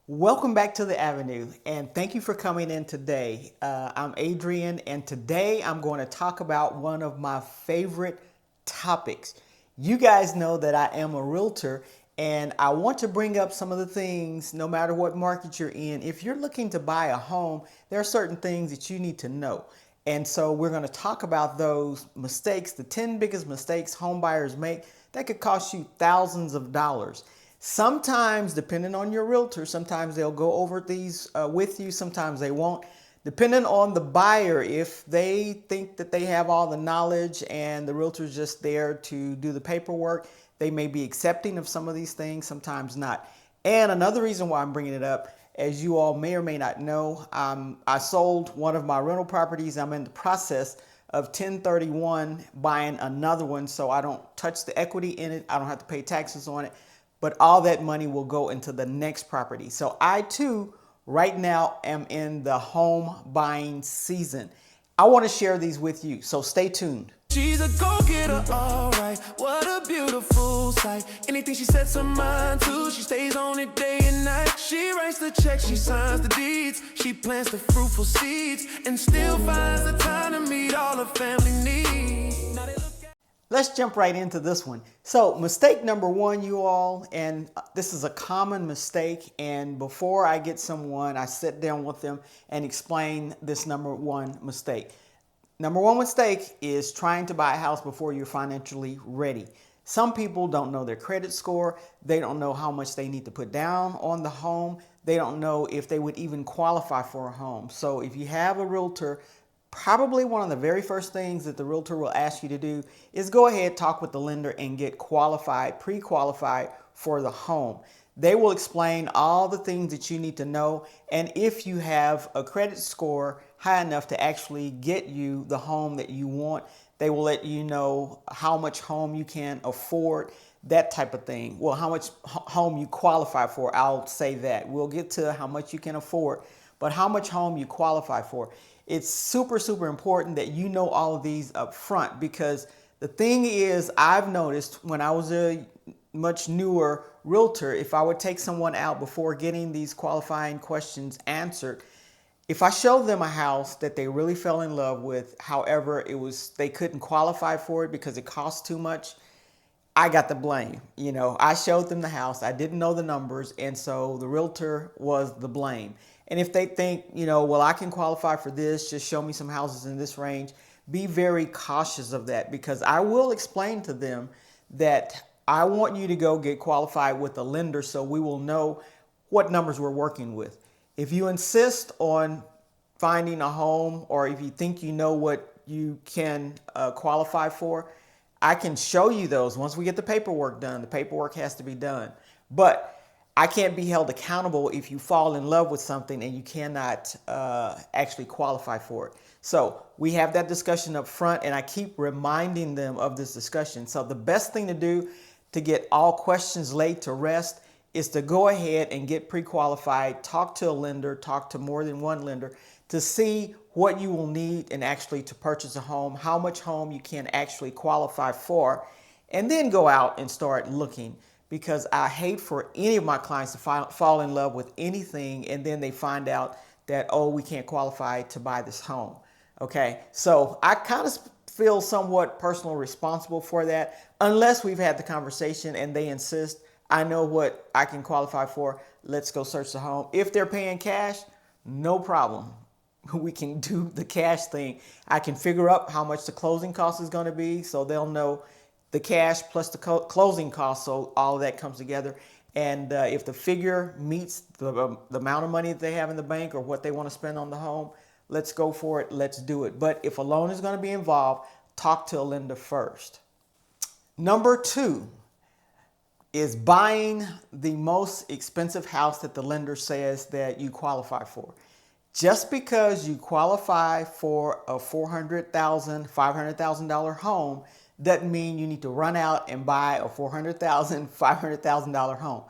Welcome back to the Avenue, and thank you for coming in today. I'm Adrian, and today I'm going to talk about one of my favorite topics. You guys know that I am a realtor, and I want to bring up some of the things, no matter what market you're in. If you're looking to buy a home, there are certain things that you need to know. And so we're going to talk about those mistakes, the 10 biggest mistakes home buyers make that could cost you thousands of dollars. Sometimes, depending on your realtor, sometimes they'll go over these with you, sometimes they won't. Depending on the buyer, if they think that they have all the knowledge and the realtor's just there to do the paperwork, they may be accepting of some of these things, sometimes not. And another reason why I'm bringing it up, as you all may or may not know, I sold one of my rental properties. I'm in the process of 1031 buying another one, so I don't touch the equity in it. I don't have to pay taxes on it, but all that money will go into the next property. So I too, right now, am in the home buying season. I want to share these with you, so stay tuned. She's a go-getter, alright. What a beautiful sight. Anything she sets her mind to, she stays on it day and night. She writes the checks, she signs the deeds. She plants the fruitful seeds and still finds the time to meet all her family needs. Let's jump right into this one. So mistake number one, you all, and this is a common mistake. And before I get someone, I sit down with them and explain this number one mistake. Number one mistake is trying to buy a house before you're financially ready. Some people don't know their credit score. They don't know how much they need to put down on the home. They don't know if they would even qualify for a home. So if you have a realtor, probably one of the very first things that the realtor will ask you to do is go ahead, talk with the lender and get qualified, pre-qualified for the home. They will explain all the things that you need to know. And if you have a credit score high enough to actually get you the home that you want, they will let you know how much home you can afford, that type of thing. Well, how much home you qualify for, I'll say that. We'll get to how much you can afford, but how much home you qualify for. It's super, super important that you know all of these up front, because the thing is, I've noticed when I was a much newer realtor, if I would take someone out before getting these qualifying questions answered, if I showed them a house that they really fell in love with, however, they couldn't qualify for it because it cost too much, I got the blame. I showed them the house. I didn't know the numbers. And so the realtor was the blame. And if they think, well, I can qualify for this, just show me some houses in this range, be very cautious of that, because I will explain to them that I want you to go get qualified with a lender so we will know what numbers we're working with. If you insist on finding a home, or if you think you know what you can qualify for, I can show you those once we get the paperwork done. The paperwork has to be done. But I can't be held accountable if you fall in love with something and you cannot actually qualify for it. So we have that discussion up front, and I keep reminding them of this discussion. So the best thing to do to get all questions laid to rest is to go ahead and get pre-qualified, talk to a lender, talk to more than one lender to see what you will need and actually to purchase a home, how much home you can actually qualify for, and then go out and start looking. Because I hate for any of my clients to fall in love with anything and then they find out that, oh, we can't qualify to buy this home. Okay, so I kind of feel somewhat personally responsible for that, unless we've had the conversation and they insist, I know what I can qualify for, let's go search the home. If they're paying cash, no problem. We can do the cash thing. I can figure out how much the closing cost is going to be, so they'll know the cash plus the closing cost, so all of that comes together. And if the figure meets the amount of money that they have in the bank or what they want to spend on the home, let's go for it, let's do it. But if a loan is going to be involved, talk to a lender first. Number two is buying the most expensive house that the lender says that you qualify for. Just because you qualify for a $400,000, $500,000 home doesn't mean you need to run out and buy a $400,000, $500,000 home.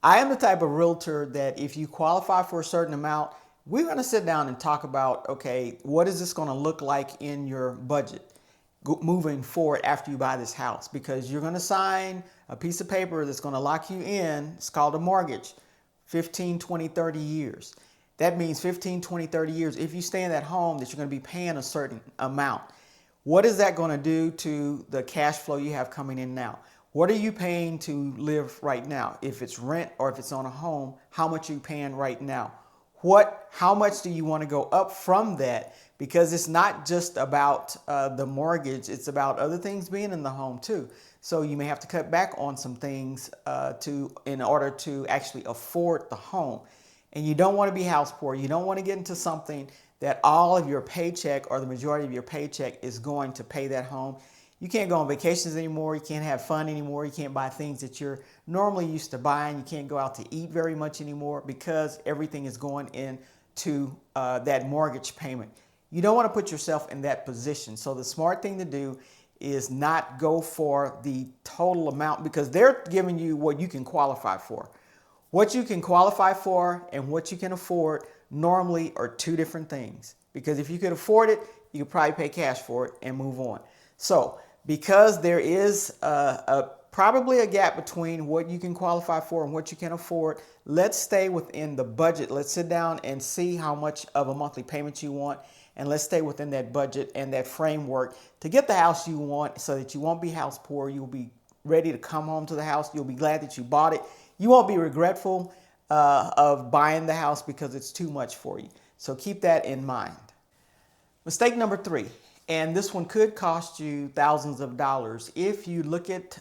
I am the type of realtor that if you qualify for a certain amount, we're going to sit down and talk about, okay, what is this going to look like in your budget moving forward after you buy this house? Because you're going to sign a piece of paper that's going to lock you in. It's called a mortgage 15, 20, 30 years. That means 15, 20, 30 years. If you stay in that home, that you're going to be paying a certain amount. What is that going to do to the cash flow you have coming in now? What are you paying to live right now? If it's rent or if it's on a home, how much are you paying right now? How much do you want to go up from that? Because it's not just about the mortgage, it's about other things being in the home too. So you may have to cut back on some things in order to actually afford the home. And you don't want to be house poor. You don't want to get into something that all of your paycheck or the majority of your paycheck is going to pay that home. You can't go on vacations anymore. You can't have fun anymore. You can't buy things that you're normally used to buying. You can't go out to eat very much anymore because everything is going into that mortgage payment. You don't want to put yourself in that position. So the smart thing to do is not go for the total amount, because they're giving you what you can qualify for. What you can qualify for and what you can afford normally are two different things. Because if you could afford it, you could probably pay cash for it and move on. So because there is probably a gap between what you can qualify for and what you can afford, let's stay within the budget. Let's sit down and see how much of a monthly payment you want. And let's stay within that budget and that framework to get the house you want, so that you won't be house poor. You'll be ready to come home to the house. You'll be glad that you bought it. You won't be regretful of buying the house because it's too much for you. So keep that in mind. Mistake number 3, and this one could cost you thousands of dollars. If you look at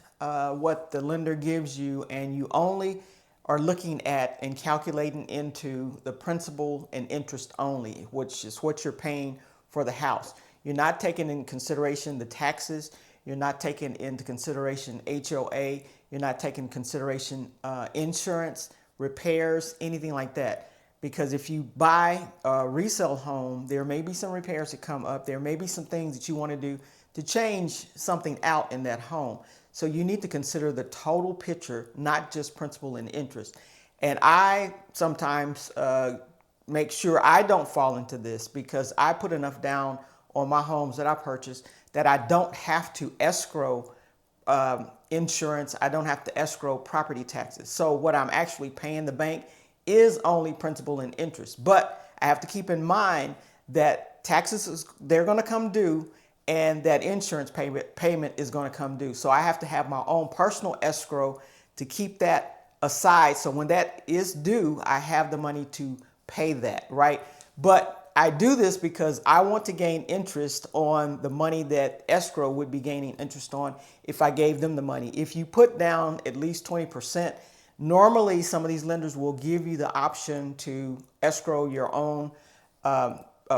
what the lender gives you and you only are looking at and calculating into the principal and interest only, which is what you're paying for the house. You're not taking into consideration the taxes. You're not taking into consideration HOA. You're not taking into consideration insurance, repairs, anything like that. Because if you buy a resale home, there may be some repairs that come up. There may be some things that you want to do to change something out in that home. So you need to consider the total picture, not just principal and interest. And I sometimes make sure I don't fall into this, because I put enough down on my homes that I purchased that I don't have to escrow insurance. I don't have to escrow property taxes. So what I'm actually paying the bank is only principal and interest. But I have to keep in mind that taxes, they're going to come due, and that insurance payment is going to come due. So I have to have my own personal escrow to keep that aside. So when that is due, I have the money to pay that, right? But I do this because I want to gain interest on the money that escrow would be gaining interest on if I gave them the money. If you put down at least 20%, normally some of these lenders will give you the option to escrow your own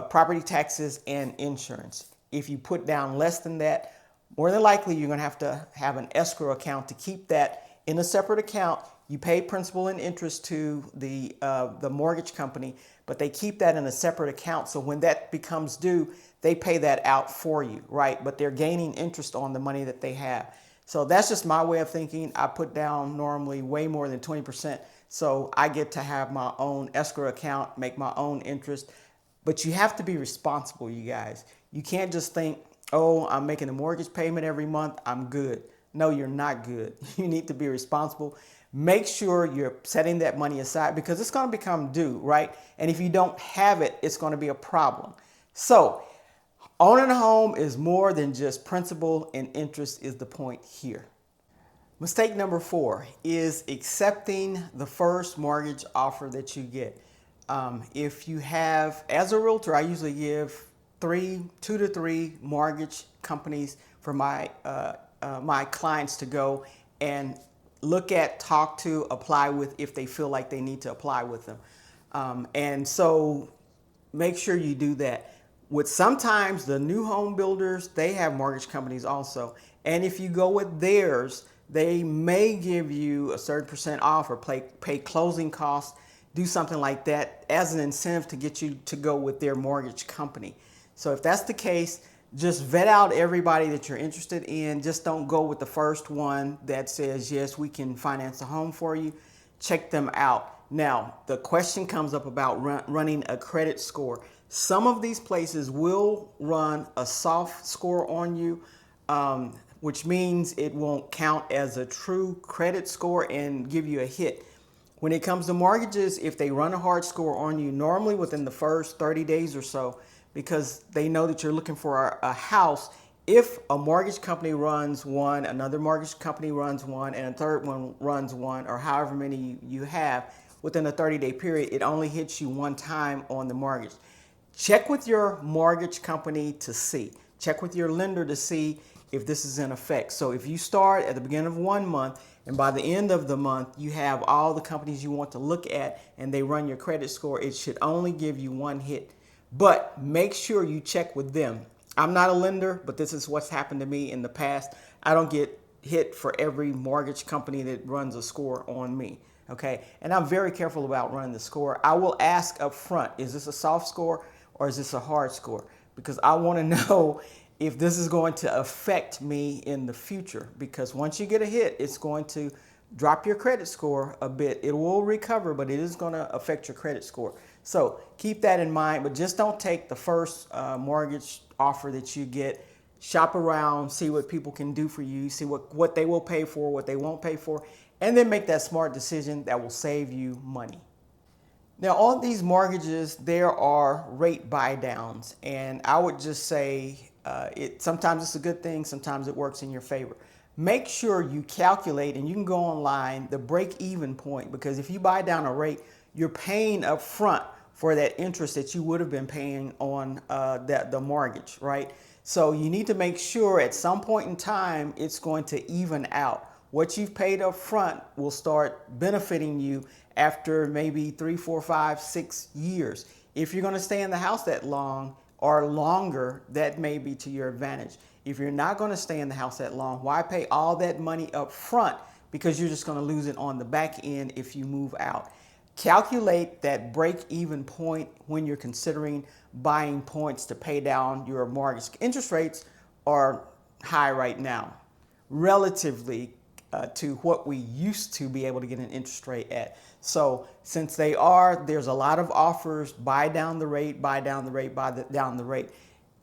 property taxes and insurance. If you put down less than that, more than likely you're going to have an escrow account to keep that in a separate account. You pay principal and interest to the mortgage company, but they keep that in a separate account. So when that becomes due, they pay that out for you, right? But they're gaining interest on the money that they have. So that's just my way of thinking. I put down normally way more than 20%. So I get to have my own escrow account, make my own interest. But you have to be responsible, you guys. You can't just think, oh, I'm making a mortgage payment every month, I'm good. No, you're not good. You need to be responsible. Make sure you're setting that money aside, because it's going to become due, right? And if you don't have it, it's going to be a problem. So owning a home is more than just principal and interest is the point here. Mistake number 4 is accepting the first mortgage offer that you get. If you have, as a realtor, I usually give 2 to 3 mortgage companies for my clients to go and look at, talk to, apply with if they feel like they need to apply with them. And so make sure you do that. With sometimes the new home builders, they have mortgage companies also. And if you go with theirs, they may give you a certain percent off or pay closing costs, do something like that as an incentive to get you to go with their mortgage company. So if that's the case, just vet out everybody that you're interested in. Just don't go with the first one that says, yes, we can finance a home for you. Check them out. Now, the question comes up about running a credit score. Some of these places will run a soft score on you, which means it won't count as a true credit score and give you a hit. When it comes to mortgages, if they run a hard score on you, normally within the first 30 days or so, because they know that you're looking for a house, if a mortgage company runs one, another mortgage company runs one, and a third one runs one, or however many you have, within a 30-day period, it only hits you one time on the mortgage. Check with your mortgage company to see. Check with your lender to see if this is in effect. So if you start at the beginning of 1 month and by the end of the month you have all the companies you want to look at and they run your credit score, it should only give you one hit. But make sure you check with them. I'm not a lender, but this is what's happened to me in the past. I don't get hit for every mortgage company that runs a score on me. Okay, and I'm very careful about running the score. I will ask up front, is this a soft score or is this a hard score? Because I want to know if this is going to affect me in the future. Because once you get a hit, it's going to drop your credit score a bit. It will recover, but it is going to affect your credit score. So keep that in mind, but just don't take the first mortgage offer that you get. Shop around, see what people can do for you, see what they will pay for, what they won't pay for, and then make that smart decision that will save you money. Now, on these mortgages, there are rate buy downs, and I would just say sometimes it's a good thing, sometimes it works in your favor. Make sure you calculate, and you can go online, the break-even point, because if you buy down a rate, you're paying up front for that interest that you would have been paying on the mortgage, right? So you need to make sure at some point in time it's going to even out. What you've paid up front will start benefiting you after maybe 3, 4, 5, 6 years. If you're going to stay in the house that long or longer, that may be to your advantage. If you're not going to stay in the house that long, why pay all that money up front? Because you're just going to lose it on the back end if you move out. Calculate that break-even point when you're considering buying points to pay down your mortgage. Interest rates are high right now, relatively to what we used to be able to get an interest rate at. So since there's a lot of offers, buy down the rate, buy down the rate, down the rate.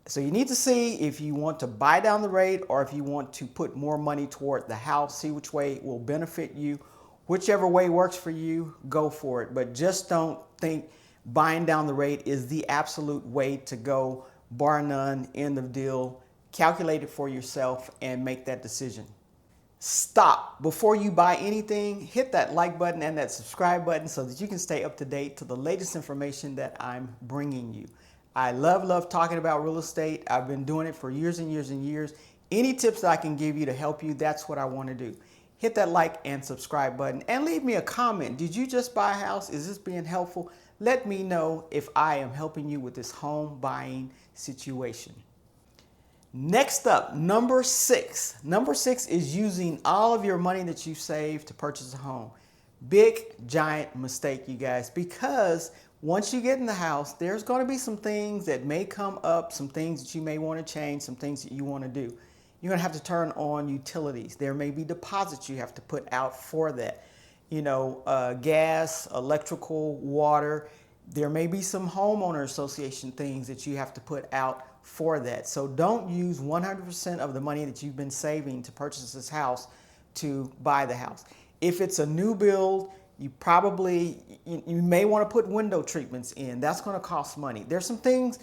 So you need to see if you want to buy down the rate or if you want to put more money toward the house, see which way will benefit you. Whichever way works for you, go for it. But just don't think buying down the rate is the absolute way to go, bar none, end of deal. Calculate it for yourself and make that decision. Stop. Before you buy anything, hit that like button and that subscribe button so that you can stay up to date to the latest information that I'm bringing you. I love talking about real estate. I've been doing it for years and years and years. Any tips that I can give you to help you, that's what I want to do. Hit that like and subscribe button and leave me a comment. Did you just buy a house? Is this being helpful? Let me know if I am helping you with this home buying situation. Next up, number 6. Number 6 is using all of your money that you saved to purchase a home. Big, giant mistake, you guys, because once you get in the house, there's going to be some things that may come up, some things that you may want to change, some things that you want to do. You're going to have to turn on utilities. There may be deposits you have to put out for that. Gas, electrical, water. There may be some homeowner association things that you have to put out for that. So don't use 100% of the money that you've been saving to purchase this house to buy the house. If it's a new build, you may want to put window treatments in. That's going to cost money. There's some things,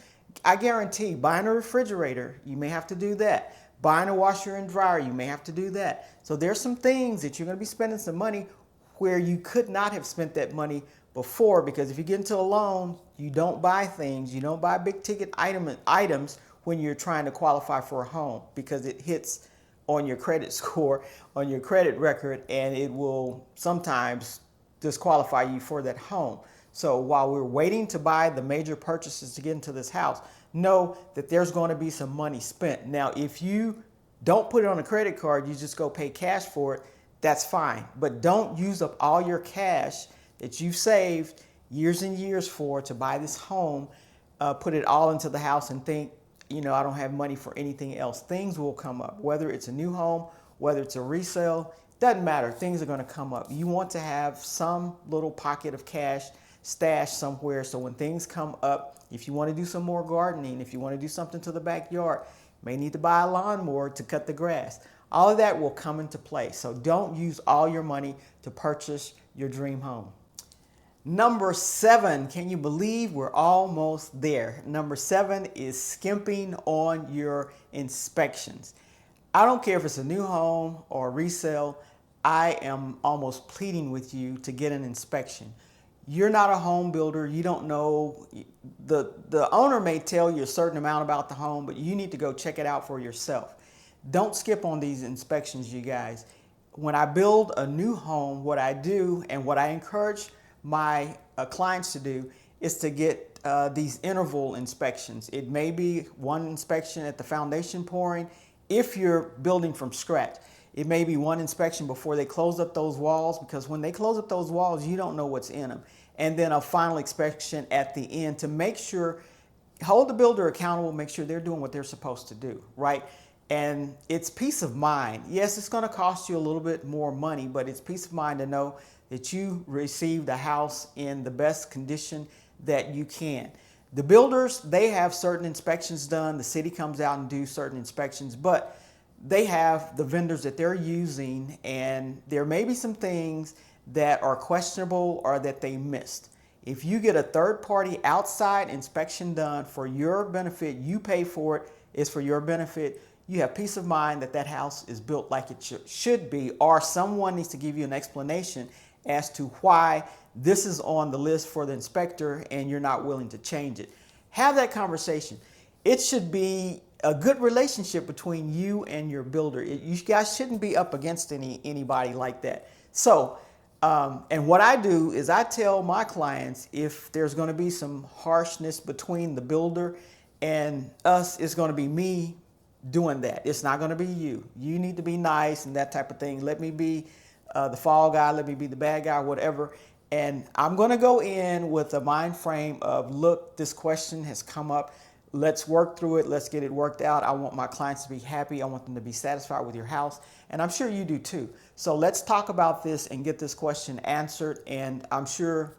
I guarantee, buying a refrigerator, you may have to do that. Buying a washer and dryer, you may have to do that. So there's some things that you're going to be spending some money where you could not have spent that money before, because if you get into a loan, you don't buy things, you don't buy big ticket items when you're trying to qualify for a home, because it hits on your credit score, on your credit record, and it will sometimes disqualify you for that home. So while we're waiting to buy the major purchases to get into this house, know that there's going to be some money spent. Now, if you don't put it on a credit card, you just go pay cash for it, that's fine. But don't use up all your cash that you've saved years and years for to buy this home, put it all into the house and think, I don't have money for anything else. Things will come up, whether it's a new home, whether it's a resale, doesn't matter. Things are going to come up. You want to have some little pocket of cash stashed somewhere, so when things come up, if you want to do some more gardening, if you want to do something to the backyard, may need to buy a lawnmower to cut the grass. All of that will come into play. So don't use all your money to purchase your dream home. Number 7, can you believe we're almost there? Number 7 is skimping on your inspections. I don't care if it's a new home or resale, I am almost pleading with you to get an inspection. You're not a home builder, you don't know, the owner may tell you a certain amount about the home, but you need to go check it out for yourself. Don't skip on these inspections, you guys. When I build a new home, what I do and what I encourage my clients to do is to get these interval inspections. It may be one inspection at the foundation pouring if you're building from scratch. It may be one inspection before they close up those walls, because when they close up those walls, you don't know what's in them. And then a final inspection at the end to make sure, hold the builder accountable, make sure they're doing what they're supposed to do, right? And it's peace of mind. Yes, it's going to cost you a little bit more money, but it's peace of mind to know that you received a house in the best condition that you can. The builders, they have certain inspections done. The city comes out and do certain inspections, but they have the vendors that they're using, and there may be some things that are questionable or that they missed. If you get a third-party outside inspection done for your benefit, you pay for it, it's for your benefit, you have peace of mind that that house is built like it should be, or someone needs to give you an explanation as to why this is on the list for the inspector and you're not willing to change it. Have that conversation. It should be a good relationship between you and your builder. You guys shouldn't be up against anybody like that. So, and what I do is I tell my clients, if there's going to be some harshness between the builder and us, it's going to be me doing that. It's not going to be you. You need to be nice and that type of thing. Let me be the fall guy, let me be the bad guy, whatever. And I'm going to go in with a mind frame of, look, this question has come up. Let's work through it. Let's get it worked out. I want my clients to be happy. I want them to be satisfied with your house. And I'm sure you do too. So let's talk about this and get this question answered. And I'm sure,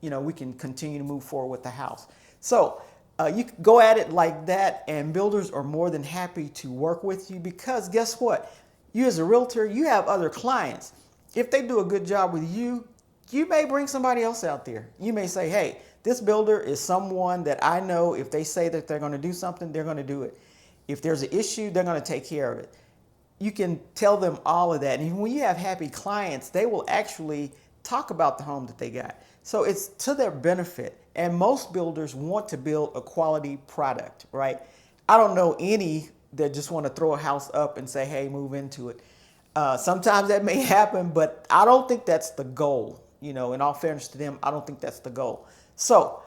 we can continue to move forward with the house. So you can go at it like that, and builders are more than happy to work with you, because guess what? You as a realtor, you have other clients. If they do a good job with you, you may bring somebody else out there. You may say, hey, this builder is someone that I know if they say that they're going to do something, they're going to do it. If there's an issue, they're going to take care of it. You can tell them all of that. And when you have happy clients, they will actually talk about the home that they got. So it's to their benefit. And most builders want to build a quality product, right? I don't know any that just want to throw a house up and say, hey, move into it. Sometimes that may happen, but I don't think that's the goal. In all fairness to them, I don't think that's the goal. So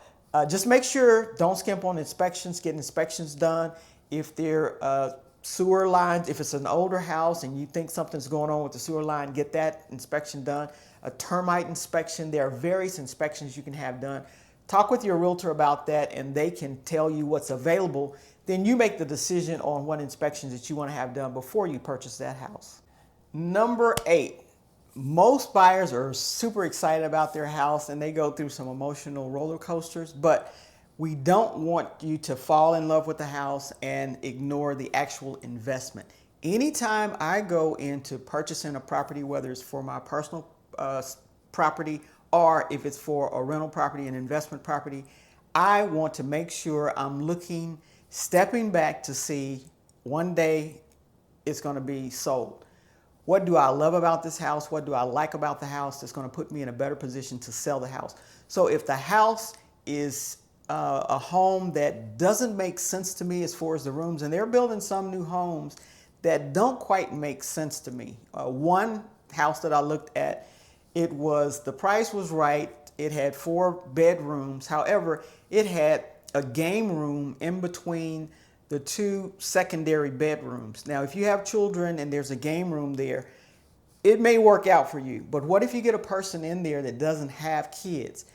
just make sure, don't skimp on inspections, get inspections done. If they're sewer lines, if it's an older house and you think something's going on with the sewer line, get that inspection done. A termite inspection, there are various inspections you can have done. Talk with your realtor about that and they can tell you what's available. Then you make the decision on what inspections that you want to have done before you purchase that house. Number 8. Most buyers are super excited about their house and they go through some emotional roller coasters, but we don't want you to fall in love with the house and ignore the actual investment. Anytime I go into purchasing a property, whether it's for my personal property or if it's for a rental property, an investment property, I want to make sure I'm stepping back to see one day it's going to be sold. What do I love about this house? What do I like about the house that's going to put me in a better position to sell the house? So if the house is a home that doesn't make sense to me as far as the rooms, and they're building some new homes that don't quite make sense to me. One house that I looked at, the price was right. It had 4 bedrooms. However, it had a game room in between the 2 secondary bedrooms. Now, if you have children and there's a game room there, it may work out for you. But what if you get a person in there that doesn't have kids?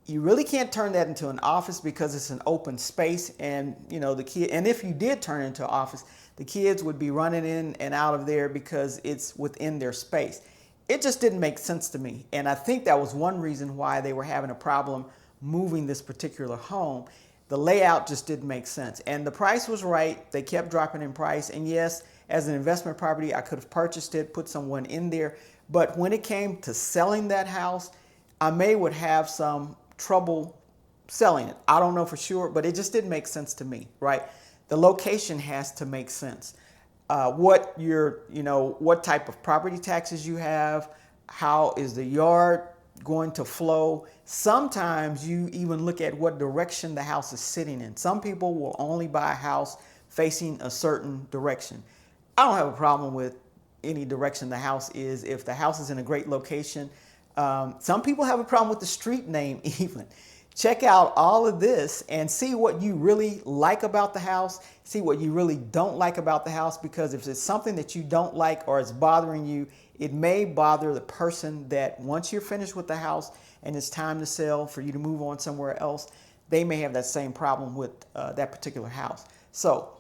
You really can't turn that into an office because it's an open space, and and if you did turn it into an office, the kids would be running in and out of there because it's within their space. It just didn't make sense to me. And I think that was one reason why they were having a problem moving this particular home. The layout just didn't make sense. And the price was right. They kept dropping in price. And yes, as an investment property, I could have purchased it, put someone in there. But when it came to selling that house, I would have some trouble selling it. I don't know for sure, but it just didn't make sense to me, right? The location has to make sense. What type of property taxes you have, how is the yard going to flow. Sometimes you even look at what direction the house is sitting in. Some people will only buy a house facing a certain direction. I don't have a problem with any direction the house is if the house is in a great location. Some people have a problem with the street name even. Check out all of this and see what you really like about the house, see what you really don't like about the house, because if it's something that you don't like or it's bothering you, it may bother the person that once you're finished with the house and it's time to sell for you to move on somewhere else, they may have that same problem with that particular house. So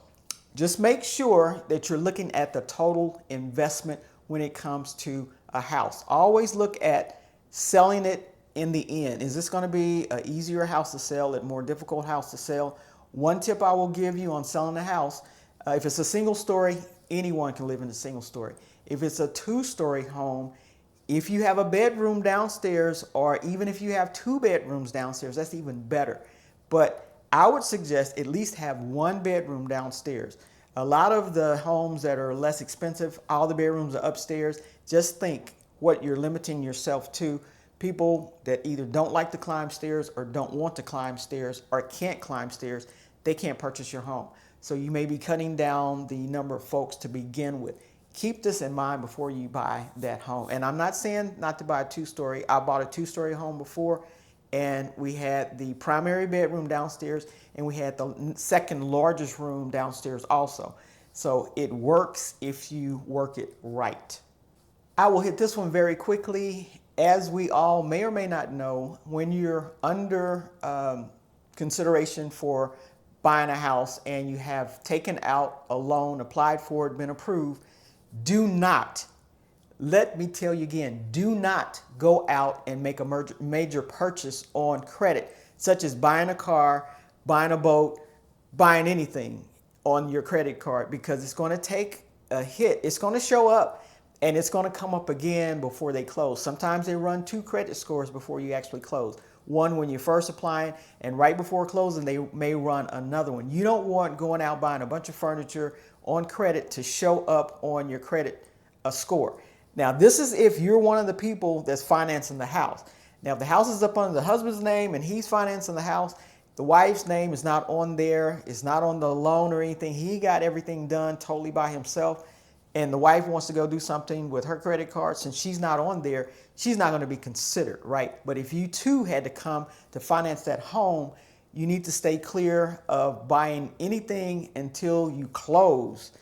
just make sure that you're looking at the total investment when it comes to a house. Always look at selling it in the end. Is this going to be an easier house to sell, a more difficult house to sell? One tip I will give you on selling a house, if it's a single story, anyone can live in a single story. If it's a two-story home, if you have a bedroom downstairs, or even if you have two bedrooms downstairs, that's even better. But I would suggest at least have one bedroom downstairs. A lot of the homes that are less expensive, all the bedrooms are upstairs. Just think what you're limiting yourself to. People that either don't like to climb stairs or don't want to climb stairs or can't climb stairs, they can't purchase your home. So you may be cutting down the number of folks to begin with. Keep this in mind before you buy that home. And I'm not saying not to buy a two-story. I bought a two-story home before, and we had the primary bedroom downstairs, and we had the second largest room downstairs also. So it works if you work it right. I will hit this one very quickly. As we all may or may not know, when you're under consideration for buying a house and you have taken out a loan, applied for it, been approved, do not, let me tell you again, do not go out and make a major purchase on credit, such as buying a car, buying a boat, buying anything on your credit card, because it's going to take a hit. It's going to show up and it's going to come up again before they close. Sometimes they run two credit scores before you actually close. One when you're first applying, and right before closing, they may run another one. You don't want going out buying a bunch of furniture on credit to show up on your credit score. Now, this is if you're one of the people that's financing the house. Now, if the house is up under the husband's name and he's financing the house, the wife's name is not on there. It's not on the loan or anything. He got everything done totally by himself. And the wife wants to go do something with her credit card, since she's not on there, she's not going to be considered, right? But if you too had to come to finance that home, you need to stay clear of buying anything until you close.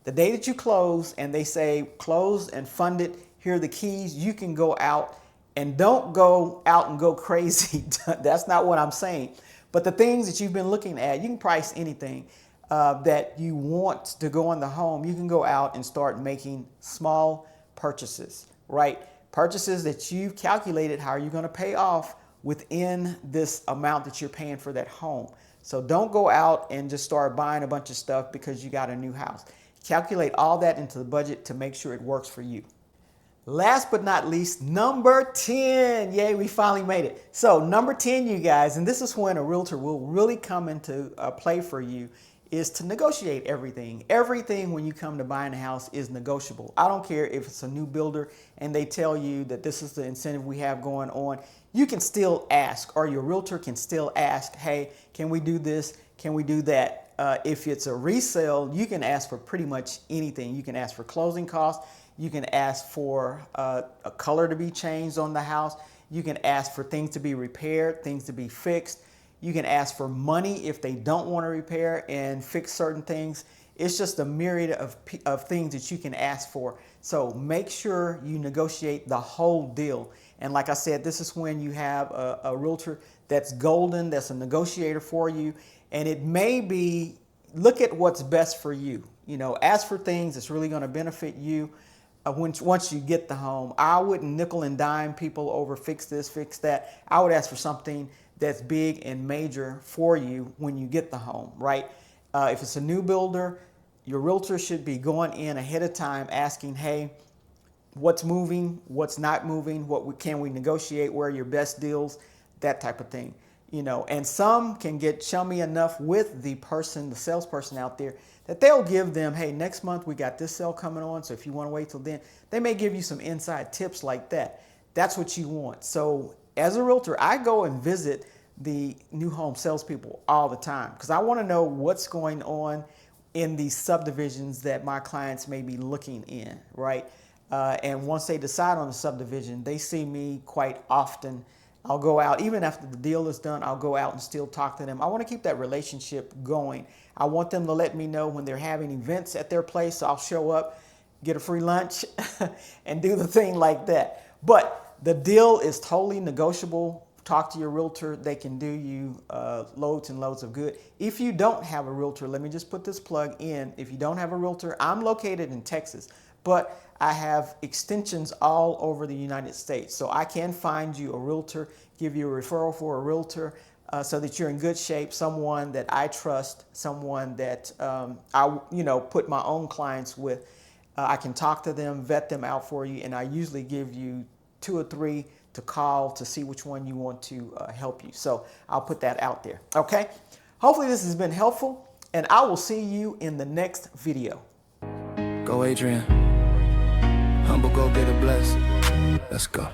The day that you close and they say close and fund it, here are the keys, you can go out, and don't go out and go crazy. That's not what I'm saying. But the things that you've been looking at, you can price anything that you want to go on the home. You can go out and start making small purchases, right? Purchases that you've calculated how are you going to pay off within this amount that you're paying for that home. So don't go out and just start buying a bunch of stuff because you got a new house. Calculate all that into the budget to make sure it works for you. Last but not least, number 10. Yay, we finally made it. So number 10, you guys, and this is when a realtor will really come into play for you, is to negotiate everything. Everything when you come to buying a house is negotiable. I don't care if it's a new builder and they tell you that this is the incentive we have going on. You can still ask, or your realtor can still ask, hey, can we do this? Can we do that? If it's a resale, you can ask for pretty much anything. You can ask for closing costs. You can ask for a color to be changed on the house. You can ask for things to be repaired, things to be fixed. You can ask for money if they don't want to repair and fix certain things. It's just a myriad of things that you can ask for. So make sure you negotiate the whole deal. And like I said, this is when you have a realtor that's golden, that's a negotiator for you. And it may be, look at what's best for you. You know, ask for things that's really going to benefit you once you get the home. I wouldn't nickel and dime people over fix this, fix that. I would ask for something that's big and major for you when you get the home, right? If it's a new builder, your realtor should be going in ahead of time asking, hey, what's moving, what's not moving, can we negotiate, where are your best deals, that type of thing. And some can get chummy enough with the salesperson out there, that they'll give them, hey, next month we got this sale coming on, so if you want to wait till then, they may give you some inside tips like that. That's what you want. So as a realtor, I go and visit the new home salespeople all the time because I want to know what's going on in these subdivisions that my clients may be looking in, right? And once they decide on the subdivision, they see me quite often. I'll go out, even after the deal is done, I'll go out and still talk to them. I want to keep that relationship going. I want them to let me know when they're having events at their place. So I'll show up, get a free lunch, and do the thing like that. But the deal is totally negotiable. Talk to your realtor. They can do you loads and loads of good. If you don't have a realtor, let me just put this plug in. If you don't have a realtor, I'm located in Texas, but I have extensions all over the United States. So I can find you a realtor, give you a referral for a realtor so that you're in good shape, someone that I trust, someone that I put my own clients with. I can talk to them, vet them out for you, and I usually give you 2 or 3 to call to see which one you want to help you. So I'll put that out there, okay? Hopefully this has been helpful, and I will see you in the next video. Go Adrian. Humble, go get it blessed. Let's go.